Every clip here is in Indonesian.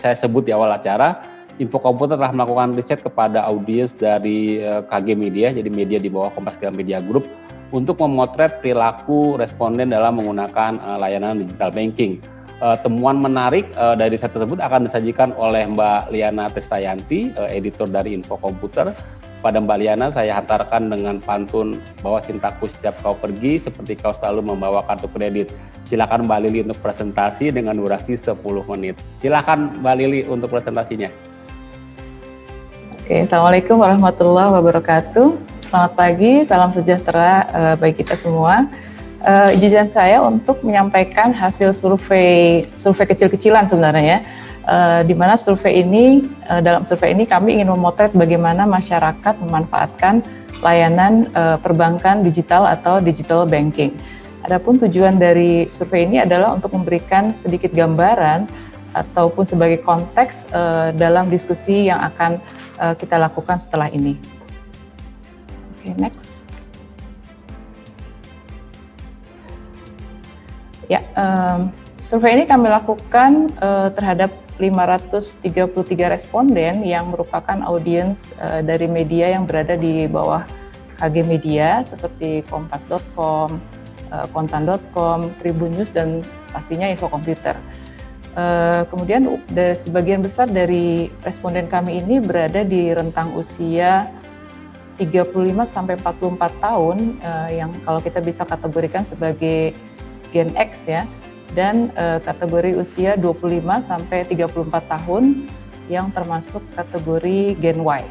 saya sebut di awal acara, Info Komputer telah melakukan riset kepada audiens dari KG Media, jadi media di bawah Kompas Gramedia Group, untuk memotret perilaku responden dalam menggunakan layanan digital banking. Temuan menarik dari riset tersebut akan disajikan oleh Mbak Liana Tristayanti, editor dari Info Komputer. Pada Mbak Liana saya hantarkan dengan pantun bahwa cintaku setiap kau pergi seperti kau selalu membawa kartu kredit. Silakan Mbak Lili untuk presentasi dengan durasi 10 menit. Silakan Mbak Lili untuk presentasinya. Oke, Assalamualaikum warahmatullahi wabarakatuh. Selamat pagi, salam sejahtera bagi kita semua. Izinkan saya untuk menyampaikan hasil survei kecil-kecilan sebenarnya, di mana dalam survei ini kami ingin memotret bagaimana masyarakat memanfaatkan layanan perbankan digital atau digital banking. Adapun tujuan dari survei ini adalah untuk memberikan sedikit gambaran ataupun sebagai konteks dalam diskusi yang akan kita lakukan setelah ini. Oke, next. Ya, survei ini kami lakukan terhadap 533 responden yang merupakan audiens dari media yang berada di bawah KG Media seperti kompas.com, kontan.com, Tribun News, dan pastinya Info Komputer. Kemudian sebagian besar dari responden kami ini berada di rentang usia 35 sampai 44 tahun, yang kalau kita bisa kategorikan sebagai Gen X ya, dan kategori usia 25 sampai 34 tahun yang termasuk kategori Gen Y.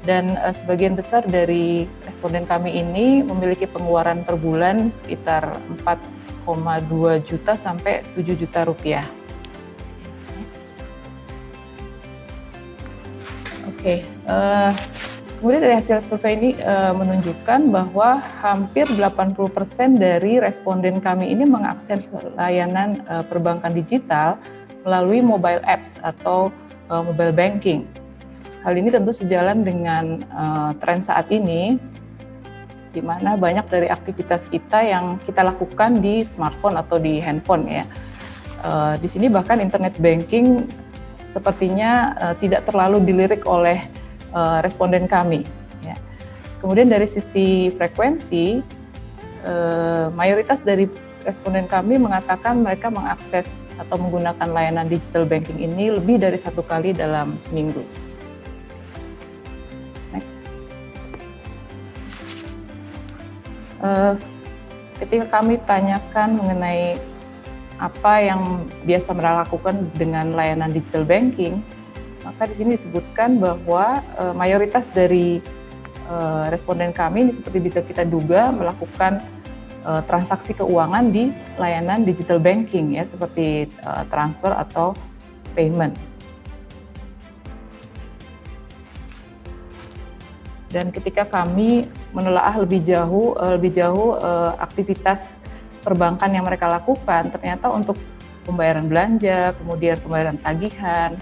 Dan sebagian besar dari responden kami ini memiliki pengeluaran per bulan sekitar 4,2 juta sampai 7 juta rupiah. Oke, kemudian dari hasil survei ini menunjukkan bahwa hampir 80% dari responden kami ini mengakses layanan perbankan digital melalui mobile apps atau mobile banking. Hal ini tentu sejalan dengan tren saat ini, di mana banyak dari aktivitas kita yang kita lakukan di smartphone atau di handphone ya. Di sini bahkan internet banking sepertinya tidak terlalu dilirik oleh responden kami. Ya. Kemudian dari sisi frekuensi, mayoritas dari responden kami mengatakan mereka mengakses atau menggunakan layanan digital banking ini lebih dari 1 kali dalam seminggu. Next. Ketika kami tanyakan mengenai apa yang biasa mereka lakukan dengan layanan digital banking, maka di sini disebutkan bahwa mayoritas dari responden kami ini seperti bisa kita duga melakukan transaksi keuangan di layanan digital banking ya, seperti transfer atau payment. Dan ketika kami menelaah lebih jauh aktivitas perbankan yang mereka lakukan, ternyata untuk pembayaran belanja, kemudian pembayaran tagihan,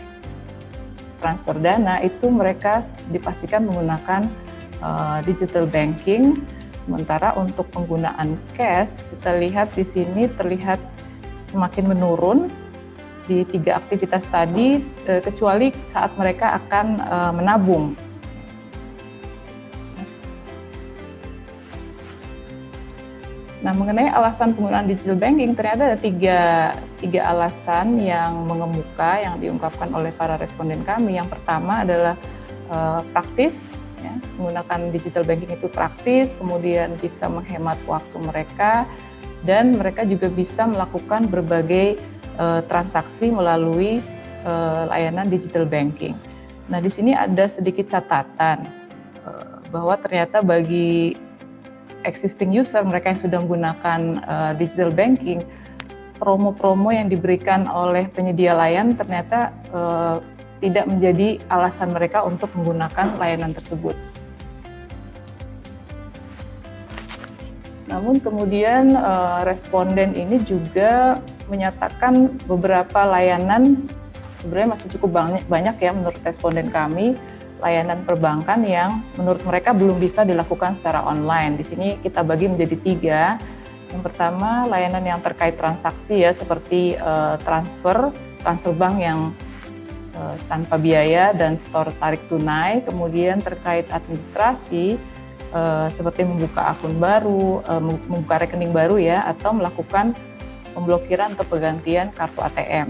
transfer dana, itu mereka dipastikan menggunakan digital banking. Sementara untuk penggunaan cash, kita lihat di sini terlihat semakin menurun di 3 aktivitas tadi, kecuali saat mereka akan menabung. Nah, mengenai alasan penggunaan digital banking, ternyata ada tiga alasan yang mengemuka, yang diungkapkan oleh para responden kami. Yang pertama adalah praktis, ya, menggunakan digital banking itu praktis, kemudian bisa menghemat waktu mereka, dan mereka juga bisa melakukan berbagai transaksi melalui layanan digital banking. Nah, di sini ada sedikit catatan bahwa ternyata bagi existing user, mereka yang sudah menggunakan digital banking, promo-promo yang diberikan oleh penyedia layanan ternyata tidak menjadi alasan mereka untuk menggunakan layanan tersebut. Namun kemudian responden ini juga menyatakan beberapa layanan sebenarnya masih cukup banyak ya menurut responden kami, layanan perbankan yang menurut mereka belum bisa dilakukan secara online. Di sini kita bagi menjadi 3. Yang pertama, layanan yang terkait transaksi ya, seperti transfer bank yang tanpa biaya dan store tarik tunai. Kemudian terkait administrasi seperti membuka akun baru, membuka rekening baru ya, atau melakukan pemblokiran atau penggantian kartu ATM.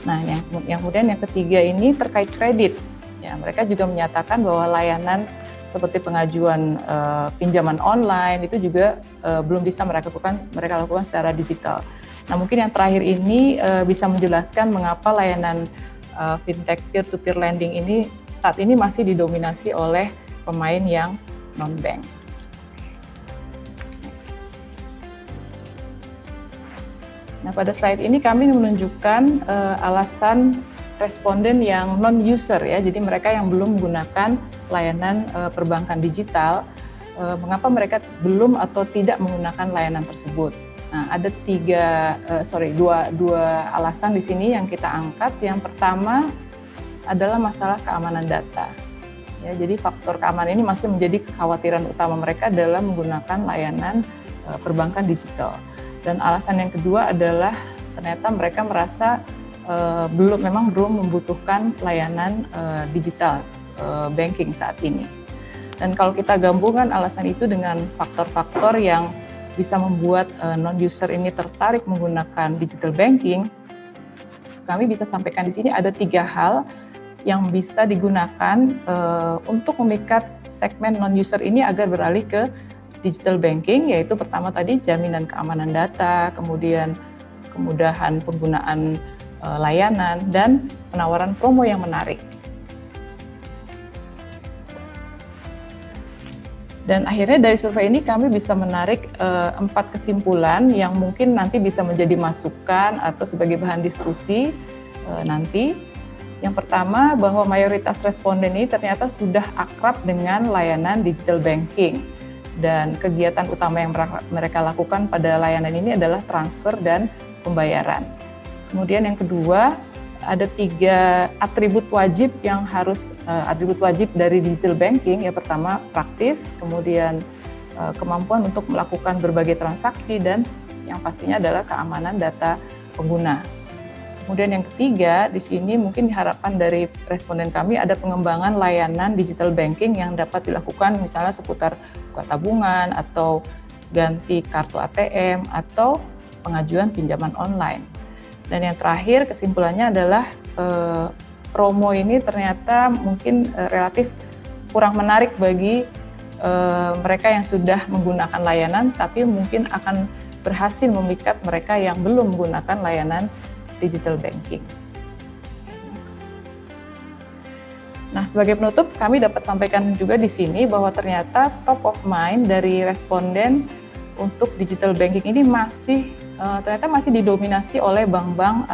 Nah, yang kemudian yang ketiga ini terkait kredit. Ya, mereka juga menyatakan bahwa layanan seperti pengajuan pinjaman online itu juga belum bisa mereka lakukan secara digital. Nah, mungkin yang terakhir ini bisa menjelaskan mengapa layanan fintech peer-to-peer lending ini saat ini masih didominasi oleh pemain yang non-bank. Nah, pada slide ini kami menunjukkan alasan responden yang non-user ya, jadi mereka yang belum menggunakan layanan perbankan digital, mengapa mereka belum atau tidak menggunakan layanan tersebut. Nah, ada dua alasan di sini yang kita angkat. Yang pertama adalah masalah keamanan data. Ya, jadi faktor keamanan ini masih menjadi kekhawatiran utama mereka dalam menggunakan layanan perbankan digital. Dan alasan yang kedua adalah ternyata mereka merasa belum membutuhkan layanan digital banking saat ini. Dan kalau kita gabungkan alasan itu dengan faktor-faktor yang bisa membuat non-user ini tertarik menggunakan digital banking, kami bisa sampaikan di sini ada 3 hal yang bisa digunakan untuk memikat segmen non-user ini agar beralih ke digital banking, yaitu pertama tadi jaminan keamanan data, kemudian kemudahan penggunaan layanan, dan penawaran promo yang menarik. Dan akhirnya dari survei ini kami bisa menarik 4 kesimpulan yang mungkin nanti bisa menjadi masukan atau sebagai bahan diskusi nanti. Yang pertama, bahwa mayoritas responden ini ternyata sudah akrab dengan layanan digital banking. Dan kegiatan utama yang mereka lakukan pada layanan ini adalah transfer dan pembayaran. Kemudian yang kedua, ada 3 atribut wajib atribut wajib dari digital banking. Yang pertama, praktis, kemudian kemampuan untuk melakukan berbagai transaksi, dan yang pastinya adalah keamanan data pengguna. Kemudian yang ketiga, di sini mungkin diharapkan dari responden kami ada pengembangan layanan digital banking yang dapat dilakukan misalnya seputar buka tabungan atau ganti kartu ATM atau pengajuan pinjaman online. Dan yang terakhir kesimpulannya adalah promo ini ternyata mungkin relatif kurang menarik bagi mereka yang sudah menggunakan layanan, tapi mungkin akan berhasil memikat mereka yang belum menggunakan layanan digital banking. Nah, sebagai penutup, kami dapat sampaikan juga di sini bahwa ternyata top of mind dari responden untuk digital banking ini ternyata masih didominasi oleh bank-bank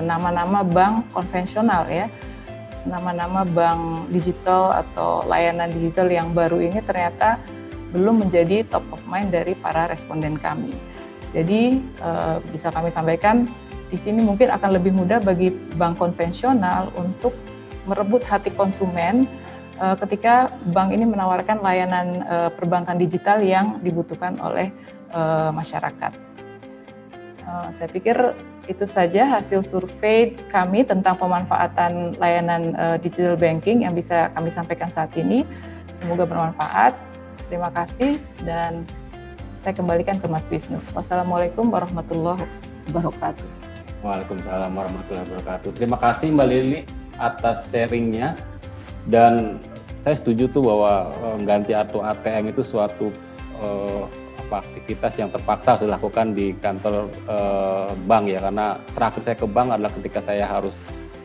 nama-nama bank konvensional ya. Nama-nama bank digital atau layanan digital yang baru ini ternyata belum menjadi top of mind dari para responden kami. Jadi bisa kami sampaikan di sini mungkin akan lebih mudah bagi bank konvensional untuk merebut hati konsumen ketika bank ini menawarkan layanan perbankan digital yang dibutuhkan oleh masyarakat. Saya pikir itu saja hasil survei kami tentang pemanfaatan layanan digital banking yang bisa kami sampaikan saat ini. Semoga bermanfaat. Terima kasih dan saya kembalikan ke Mas Wisnu. Wassalamualaikum warahmatullahi wabarakatuh. Waalaikumsalam warahmatullahi wabarakatuh. Terima kasih Mbak Lili atas sharingnya, dan saya setuju tuh bahwa ganti kartu ATM itu suatu aktivitas yang terpaksa harus dilakukan di kantor bank ya, karena terakhir saya ke bank adalah ketika saya harus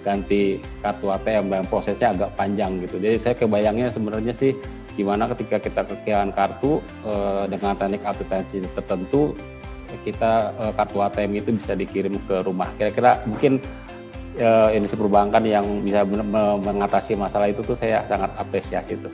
ganti kartu ATM dan prosesnya agak panjang gitu. Jadi saya kebayangnya sebenarnya sih gimana ketika kita kehilangan kartu dengan teknik akuntansi tertentu, kita kartu ATM itu bisa dikirim ke rumah. Kira-kira mungkin industri perbankan yang bisa mengatasi masalah itu tuh saya sangat apresiasi itu.